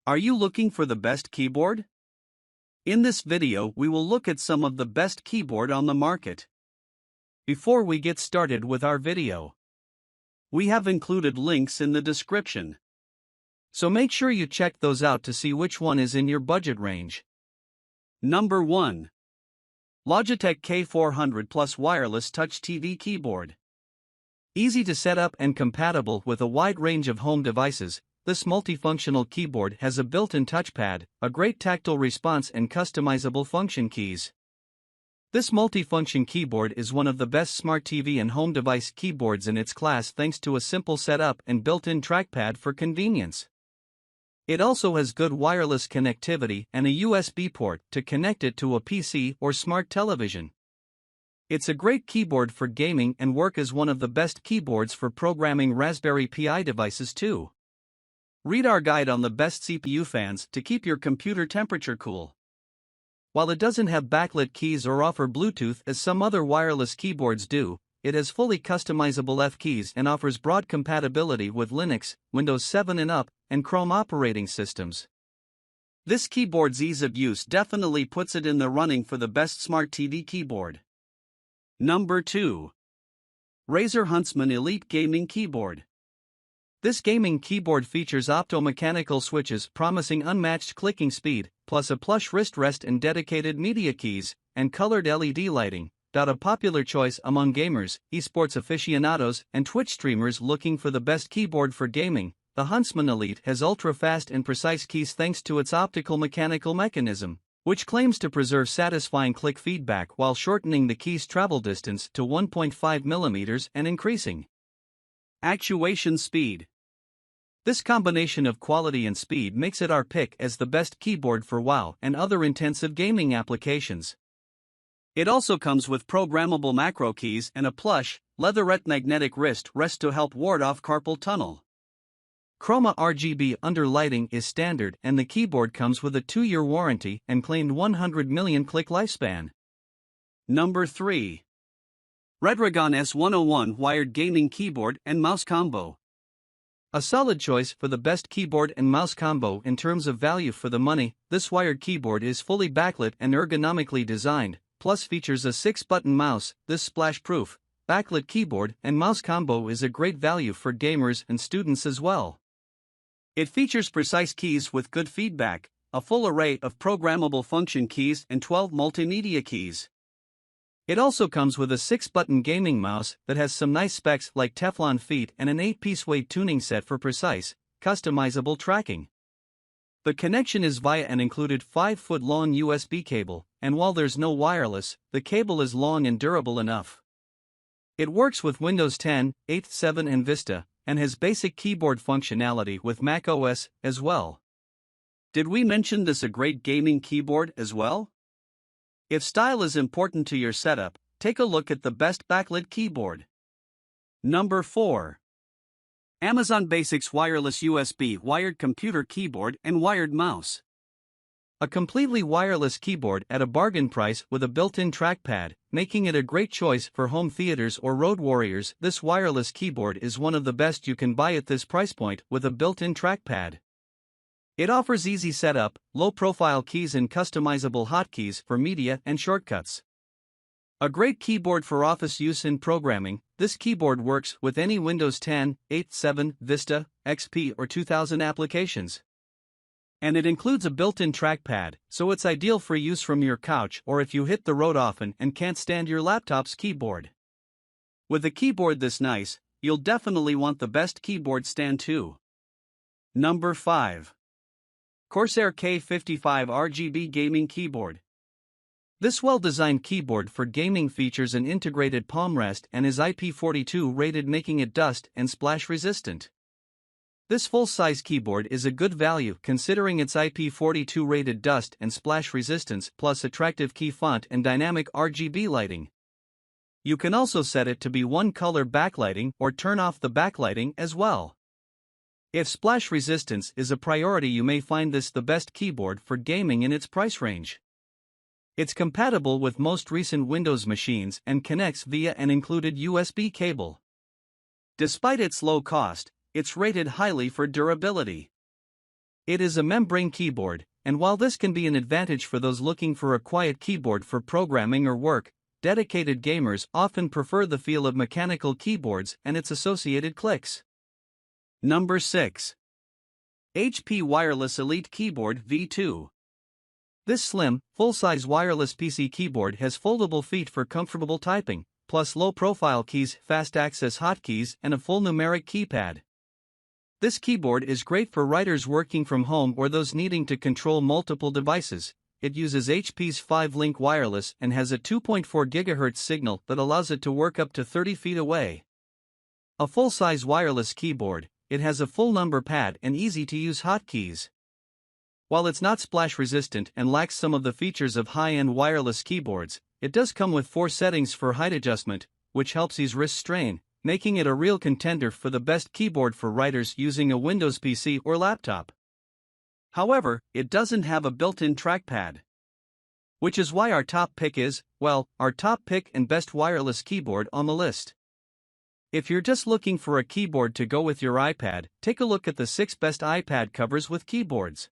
Are you looking for the best keyboard? In this video we will look at some of the best keyboard on the market. Before we get started with our video, we have included links in the description. So make sure you check those out to see which one is in your budget range. Number 1. Logitech K400 Plus Wireless Touch TV Keyboard. Easy to set up and compatible with a wide range of home devices, this multifunctional keyboard has a built-in touchpad, a great tactile response and customizable function keys. This multifunction keyboard is one of the best smart TV and home device keyboards in its class thanks to a simple setup and built-in trackpad for convenience. It also has good wireless connectivity and a USB port to connect it to a PC or smart television. It's a great keyboard for gaming and work as one of the best keyboards for programming Raspberry Pi devices too. Read our guide on the best CPU fans to keep your computer temperature cool. While it doesn't have backlit keys or offer Bluetooth as some other wireless keyboards do, it has fully customizable F keys and offers broad compatibility with Linux, Windows 7 and up, and Chrome operating systems. This keyboard's ease of use definitely puts it in the running for the best smart TV keyboard. Number 2. Razer Huntsman Elite Gaming Keyboard. This gaming keyboard features optomechanical switches promising unmatched clicking speed, plus a plush wrist rest and dedicated media keys, and colored LED lighting. A popular choice among gamers, esports aficionados, and Twitch streamers looking for the best keyboard for gaming, the Huntsman Elite has ultra-fast and precise keys thanks to its optical mechanical mechanism, which claims to preserve satisfying click feedback while shortening the key's travel distance to 1.5 mm and increasing actuation speed. This combination of quality and speed makes it our pick as the best keyboard for WoW and other intensive gaming applications. It also comes with programmable macro keys and a plush, leatherette magnetic wrist rest to help ward off carpal tunnel. Chroma RGB underlighting is standard and the keyboard comes with a 2-year warranty and claimed 100 million click lifespan. Number 3. Redragon S101 Wired Gaming Keyboard and Mouse Combo. A solid choice for the best keyboard and mouse combo in terms of value for the money. This wired keyboard is fully backlit and ergonomically designed, plus features a 6-button mouse. This splash-proof, backlit keyboard and mouse combo is a great value for gamers and students as well. It features precise keys with good feedback, a full array of programmable function keys and 12 multimedia keys. It also comes with a 6-button gaming mouse that has some nice specs like Teflon feet and an 8-piece weight tuning set for precise, customizable tracking. The connection is via an included 5-foot-long USB cable, and while there's no wireless, the cable is long and durable enough. It works with Windows 10, 8, 7 and Vista, and has basic keyboard functionality with Mac OS as well. Did we mention this a great gaming keyboard as well? If style is important to your setup, take a look at the best backlit keyboard. Number 4. Amazon Basics Wireless USB Wired Computer Keyboard and Wired Mouse. A completely wireless keyboard at a bargain price with a built-in trackpad, making it a great choice for home theaters or road warriors. This wireless keyboard is one of the best you can buy at this price point with a built-in trackpad. It offers easy setup, low-profile keys and customizable hotkeys for media and shortcuts. A great keyboard for office use in programming, this keyboard works with any Windows 10, 8, 7, Vista, XP or 2000 applications. And it includes a built-in trackpad, so it's ideal for use from your couch or if you hit the road often and can't stand your laptop's keyboard. With a keyboard this nice, you'll definitely want the best keyboard stand too. Number 5. Corsair K55 RGB Gaming Keyboard. This well-designed keyboard for gaming features an integrated palm rest and is IP42 rated, making it dust and splash resistant. This full-size keyboard is a good value considering its IP42 rated dust and splash resistance plus attractive key font and dynamic RGB lighting. You can also set it to be one-color backlighting or turn off the backlighting as well. If splash resistance is a priority, you may find this the best keyboard for gaming in its price range. It's compatible with most recent Windows machines and connects via an included USB cable. Despite its low cost, it's rated highly for durability. It is a membrane keyboard, and while this can be an advantage for those looking for a quiet keyboard for programming or work, dedicated gamers often prefer the feel of mechanical keyboards and its associated clicks. Number 6. HP Wireless Elite Keyboard V2. This slim, full-size wireless PC keyboard has foldable feet for comfortable typing, plus low-profile keys, fast-access hotkeys, and a full numeric keypad. This keyboard is great for writers working from home or those needing to control multiple devices. It uses HP's 5-link wireless and has a 2.4 GHz signal that allows it to work up to 30 feet away. A full-size wireless keyboard, it has a full number pad and easy-to-use hotkeys. While it's not splash-resistant and lacks some of the features of high-end wireless keyboards, it does come with 4 settings for height adjustment, which helps ease wrist strain, making it a real contender for the best keyboard for writers using a Windows PC or laptop. However, it doesn't have a built-in trackpad. Which is why our top pick is, well, our top pick and best wireless keyboard on the list. If you're just looking for a keyboard to go with your iPad, take a look at the 6 best iPad covers with keyboards.